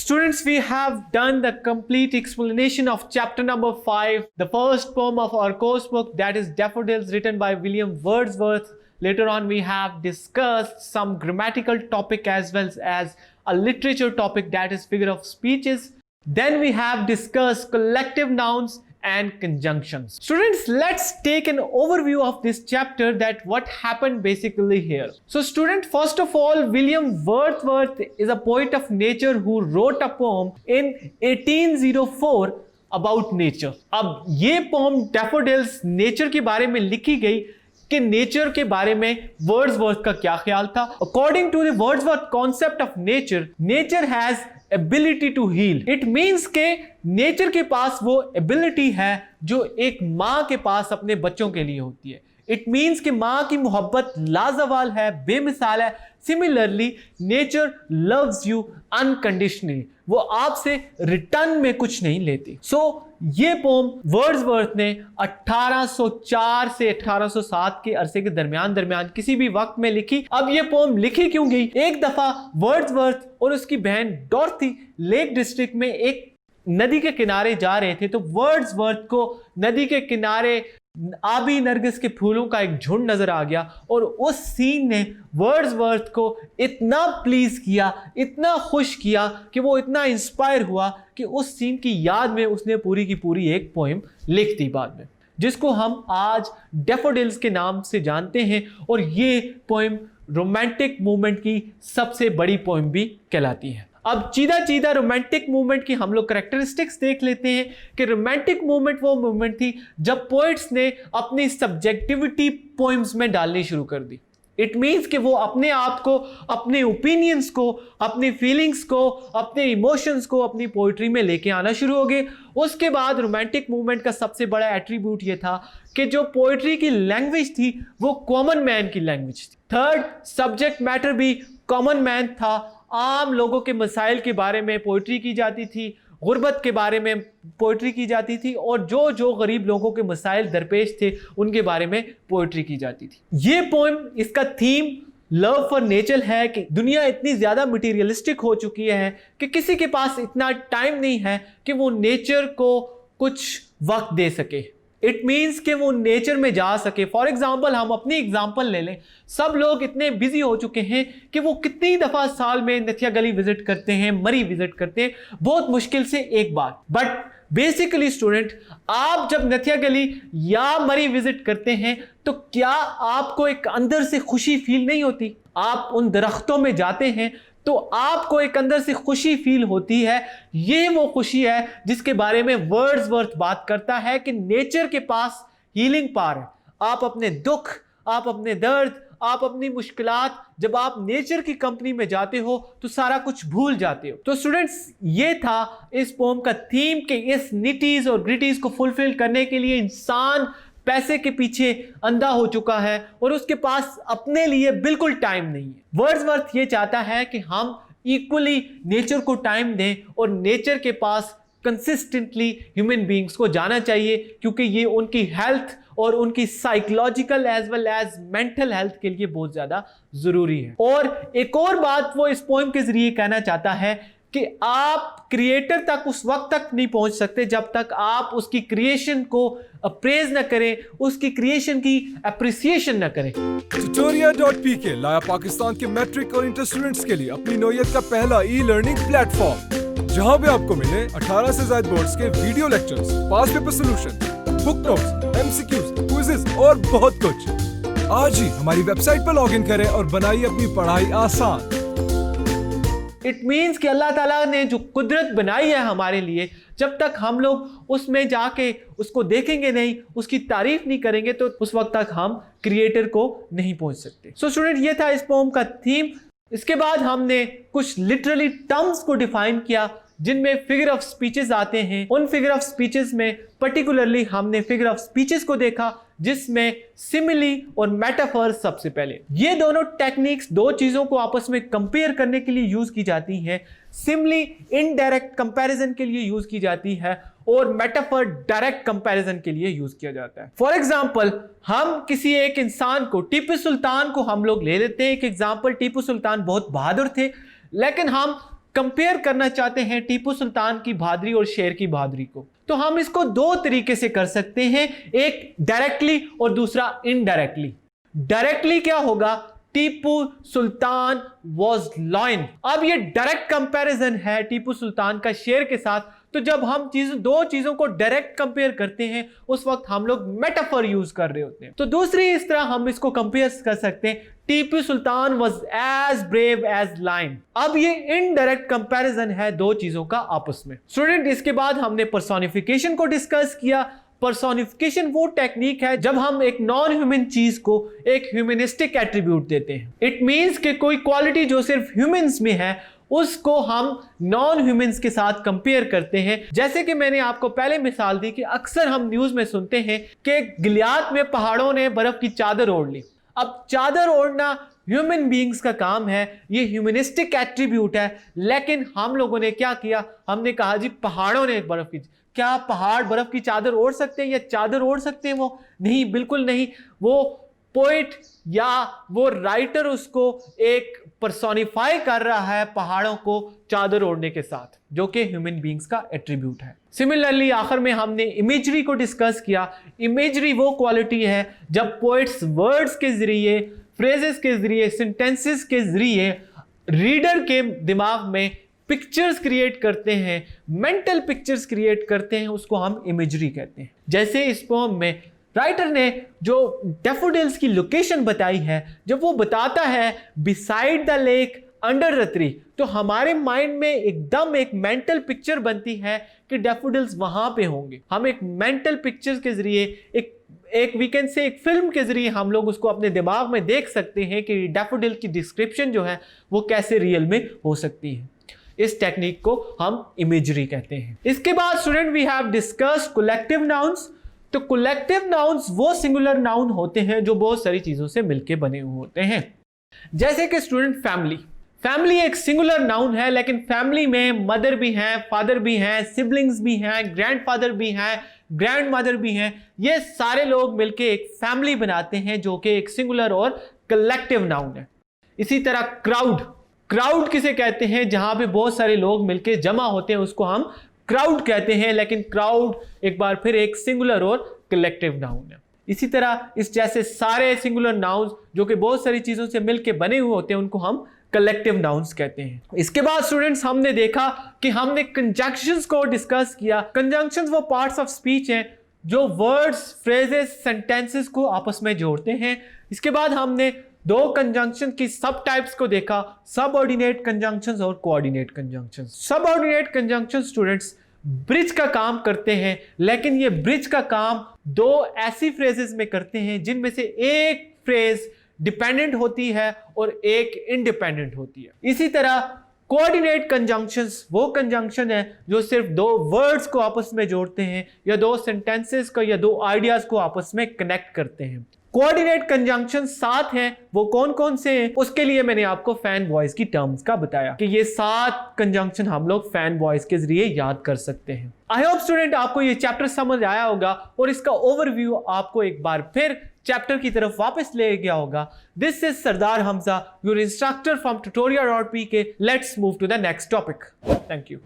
Students, we have done the complete explanation of chapter number 5, the first poem of our course book, that is Daffodils, written by William Wordsworth. Later on, we have discussed some grammatical topic as well as a literature topic, that is figure of speeches. Then we have discussed collective nouns and conjunctions. Students, let's take an overview of this chapter, that what happened basically here. So student, first of all, William Wordsworth is a poet of nature who wrote a poem in 1804 about nature. अब ये poem Daffodils nature के बारे में लिखी गई कि nature के बारे में वर्ड्सवर्थ का क्या ख्याल था. According to the Wordsworth concept of nature, nature has ability to heal. It means के नेचर के पास वो एबिलिटी है जो एक माँ के पास अपने बच्चों के लिए होती है. इट मीन्स कि माँ की मोहब्बत लाजवाल है, बेमिसाल है. Similarly nature loves you unconditionally, वो आपसे रिटर्न में कुछ नहीं लेती. सो ये पोम वर्ड्सवर्थ ने 1804 से 1807 के अरसे के दरमियान किसी भी वक्त में लिखी. अब ये पोम लिखी क्यों गई? एक दफा वर्ड्सवर्थ और उसकी बहन डॉर्थी लेक डिस्ट्रिक्ट में एक नदी के किनारे जा रहे थे, तो वर्ड्सवर्थ को नदी के किनारे आबी नरगिस के फूलों का एक झुंड नजर आ गया और उस सीन ने वर्ड्सवर्थ को इतना प्लीज किया, इतना खुश किया कि वो इतना इंस्पायर हुआ कि उस सीन की याद में उसने पूरी की पूरी एक पोएम लिख दी बाद में, जिसको हम आज डैफोडिल्स के नाम से जानते हैं. और ये पोएम रोमांटिक मूवमेंट की सबसे बड़ी पोएम भी कहलाती है. अब चीदा रोमांटिक मूवमेंट की हम लोग कैरेक्टरिस्टिक्स देख लेते हैं कि रोमांटिक मूवमेंट वो मूवमेंट थी जब पोएट्स ने अपनी सब्जेक्टिविटी पोएम्स में डालनी शुरू कर दी. इट मीन्स कि वो अपने आप को, अपने ओपिनियंस को, अपनी फीलिंग्स को, अपने इमोशंस को अपनी पोइट्री में लेके आना शुरू हो गए. उसके बाद रोमांटिक मूवमेंट का सबसे बड़ा एट्रीब्यूट ये था कि जो पोइट्री की लैंग्वेज थी वो कॉमन मैन की लैंग्वेज थी. थर्ड, सब्जेक्ट मैटर भी कॉमन मैन था. आम लोगों के मसाइल के बारे में पोइट्री की जाती थी, गुर्बत के बारे में पोइट्री की जाती थी और जो गरीब लोगों के मसाइल दरपेश थे उनके बारे में पोइट्री की जाती थी. ये पोएम, इसका थीम लव फॉर नेचर है कि दुनिया इतनी ज़्यादा मटीरियलिस्टिक हो चुकी है कि किसी के पास इतना टाइम नहीं है कि वो नेचर को कुछ वक्त दे सके. इट मीन्स कि वो नेचर में जा सके. फॉर एग्जाम्पल, हम अपनी एग्जाम्पल ले लें. सब लोग इतने बिजी हो चुके हैं कि वो कितनी दफ़ा साल में नथिया गली विजिट करते हैं, मरी विजिट करते हैं, बहुत मुश्किल से एक बार. बट बेसिकली स्टूडेंट, आप जब नथिया गली या मरी विजिट करते हैं तो क्या आपको एक अंदर से खुशी फील नहीं होती? आप उन दरख्तों में जाते हैं तो आपको एक अंदर से खुशी फील होती है. ये वो खुशी है जिसके बारे में वर्ड्सवर्थ बात करता है कि नेचर के पास हीलिंग पावर है. आप अपने दुख, आप अपने दर्द, आप अपनी मुश्किलात, जब आप नेचर की कंपनी में जाते हो तो सारा कुछ भूल जाते हो. तो स्टूडेंट्स, ये था इस पोएम का थीम कि इस निटीज और ग्रिटीज को फुलफिल करने के लिए इंसान पैसे के पीछे अंधा हो चुका है और उसके पास अपने लिए बिल्कुल टाइम नहीं है. वर्ड्सवर्थ ये चाहता है कि हम इक्वली नेचर को टाइम दें और नेचर के पास कंसिस्टेंटली ह्यूमन बीइंग्स को जाना चाहिए, क्योंकि ये उनकी हेल्थ और उनकी psychological as well as mental health के लिए बहुत ज्यादा जरूरी है. और एक और बात वो इस पोएम के जरिए कहना चाहता है कि आप क्रिएटर तक उस वक्त तक नहीं पहुंच सकते जब तक आप उसकी क्रिएशन को अप्रेज न करें, उसकी क्रिएशन की अप्रिसिएशन न करें. Tutoria.pk लाया पाकिस्तान के मैट्रिक और इंटर स्टूडेंट्स के लिए अपनी नौयत का पहला ई-लर्निंग प्लेटफॉर्म, जहां पे आपको मिले 18 से ज्यादा बोर्ड्स के video lectures, past paper solution, book notes, MCQs, quizzes और बहुत कुछ. आज ही हमारी वेबसाइट पर लॉगिन करें और बनाइए अपनी पढ़ाई आसान. इट मीन्स कि अल्लाह ताला ने जो कुदरत बनाई है हमारे लिए, जब तक हम लोग उसमें जाके उसको देखेंगे नहीं, उसकी तारीफ नहीं करेंगे, तो उस वक्त तक हम क्रिएटर को नहीं पहुंच सकते. सो स्टूडेंट, ये था इस पोएम का थीम. इसके बाद हमने कुछ लिटरली टर्म्स को डिफाइन किया जिनमें फिगर ऑफ स्पीचेस आते हैं. उन फिगर ऑफ स्पीचेस में पर्टिकुलरली हमने फिगर ऑफ स्पीचेस को देखा जिसमें सिमिली और मेटाफर सबसे पहले. ये दोनों टेक्निक्स दो चीजों को आपस में कंपेयर करने के लिए यूज की जाती हैं. सिमिली इनडायरेक्ट कंपैरिजन के लिए यूज की जाती है और मेटाफर डायरेक्ट कंपैरिजन के लिए यूज किया जाता है. फॉर एग्जांपल, हम किसी एक इंसान को, टीपू सुल्तान को हम लोग ले लेते हैं एक एग्जांपल. टीपू सुल्तान बहुत बहादुर थे, लेकिन हम कंपेयर करना चाहते हैं टीपू सुल्तान की बहादुरी और शेर की बहादुरी को, तो हम इसको दो तरीके से कर सकते हैं, एक डायरेक्टली और दूसरा इनडायरेक्टली। डायरेक्टली क्या होगा, टीपू सुल्तान वॉज लॉयन। अब ये डायरेक्ट कंपैरिजन है टीपू सुल्तान का शेर के साथ, तो जब हम दो चीजों को डायरेक्ट कंपेयर करते हैं उस वक्त हम लोग मेटाफर यूज कर रहे होते हैं। तो दूसरी इस तरह हम इसको कंपेयर कर सकते हैं, Tipu Sultan was as brave as lion. अब ये इनडायरेक्ट कंपैरिजन है दो चीजों का आपस में। स्टूडेंट, इसके बाद हमने पर्सोनिफिकेशन को डिस्कस किया। पर्सोनिफिकेशन वो टेक्निक है जब हम एक नॉन ह्यूमन चीज को एक ह्यूमनिस्टिक एट्रीब्यूट देते हैं। इट मींस कि कोई क्वालिटी जो सिर्फ ह्यूमंस में है उसको हम नॉन ह्यूमंस के साथ कंपेयर करते हैं। जैसे कि मैंने आपको पहले मिसाल दी कि अक्सर हम न्यूज में सुनते हैं कि गिलियाद में पहाड़ों ने बर्फ की चादर ओढ़ ली। अब चादर ओढ़ना ह्यूमन बीइंग्स का काम है, ये ह्यूमनिस्टिक एट्रीब्यूट है, लेकिन हम लोगों ने क्या किया, हमने कहा जी पहाड़ों ने बर्फ की, क्या पहाड़ बर्फ की चादर ओढ़ सकते हैं या चादर ओढ़ सकते हैं? वो नहीं, बिल्कुल नहीं। वो पोइट या वो राइटर उसको एक पर्सोनिफाई कर रहा है पहाड़ों को चादर ओढ़ने के साथ, जो कि ह्यूमन बीइंग्स का एट्रीब्यूट है। सिमिलरली आखिर में हमने इमेजरी को डिस्कस किया। इमेजरी वो क्वालिटी है जब पोइट्स वर्ड्स के जरिए, फ्रेजेस के जरिए, सेंटेंसेस के जरिए रीडर के दिमाग में पिक्चर्स क्रिएट करते हैं, मेंटल पिक्चर्स क्रिएट करते हैं, उसको हम इमेजरी कहते हैं। जैसे इस पोएम में राइटर ने जो डैफोडिल्स की लोकेशन बताई है, जब वो बताता है beside the lake under the tree, तो हमारे माइंड में एकदम एक मेंटल पिक्चर बनती है कि डैफोडिल्स वहां पे होंगे। हम एक मेंटल पिक्चर्स के जरिए, एक वीकेंड से एक फिल्म के जरिए हम लोग उसको अपने दिमाग में देख सकते हैं कि डैफोडिल की डिस्क्रिप्शन जो है वो कैसे रियल में हो सकती है। इस टेक्निक को हम इमेजरी कहते हैं। इसके बाद student we have discussed collective nouns. तो कलेक्टिव नाउन्स वो सिंगुलर नाउन होते हैं जो बहुत सारी चीजों से मिलके बने हुए होते हैं। जैसे कि स्टूडेंट फैमिली एक सिंगुलर नाउन है, लेकिन फैमिली में मदर भी हैं, फादर भी हैं, सिबलिंग्स भी हैं, ग्रैंडफादर भी हैं, ग्रैंड मदर भी हैं। ये सारे लोग मिलके एक फैमिली बनाते हैं जो कि एक सिंगुलर और कलेक्टिव नाउन है। इसी तरह क्राउड किसे कहते हैं, जहां पे बहुत सारे लोग मिलके जमा होते हैं उसको हम क्राउड कहते हैं, लेकिन क्राउड एक बार फिर एक सिंगुलर और कलेक्टिव नाउन है। इसी तरह इस जैसे सारे सिंगुलर नाउन्स जो कि बहुत सारी चीजों से मिलके बने हुए होते हैं उनको हम कलेक्टिव नाउन्स कहते हैं। इसके बाद स्टूडेंट्स हमने देखा कि हमने कंजंक्शंस को डिस्कस किया। कंजंक्शंस वो पार्ट्स ऑफ स्पीच हैं जो वर्ड्स, फ्रेजेस, सेंटेंसेस को आपस में जोड़ते हैं। इसके बाद हमने दो कंजंक्शन की सब टाइप्स को देखा, सबऑर्डिनेट कंजंक्शंस और coordinate conjunctions. Subordinate conjunction students bridge का काम करते हैं, लेकिन ये ब्रिज का काम दो ऐसी फ्रेजेस में करते हैं जिनमें से एक फ्रेज डिपेंडेंट होती है और एक इंडिपेंडेंट होती है। इसी तरह कोऑर्डिनेट कंजंक्शंस वो कंजंक्शन है जो सिर्फ दो वर्ड्स को आपस में जोड़ते हैं या दो सेंटेंसेस को या दो आइडियाज को आपस में कनेक्ट करते हैं। कोऑर्डिनेट कंजंक्शन 7 हैं, वो कौन कौन से हैं उसके लिए मैंने आपको फैन वॉइस की टर्म्स का बताया कि ये 7 कंजंक्शन हम लोग फैन वॉइस के जरिए याद कर सकते हैं। आई होप स्टूडेंट आपको ये चैप्टर समझ आया होगा और इसका ओवरव्यू आपको एक बार फिर चैप्टर की तरफ वापस ले गया होगा। This is Sardar Hamza, your instructor from tutorial.pk। Let's move to the next topic. Thank you.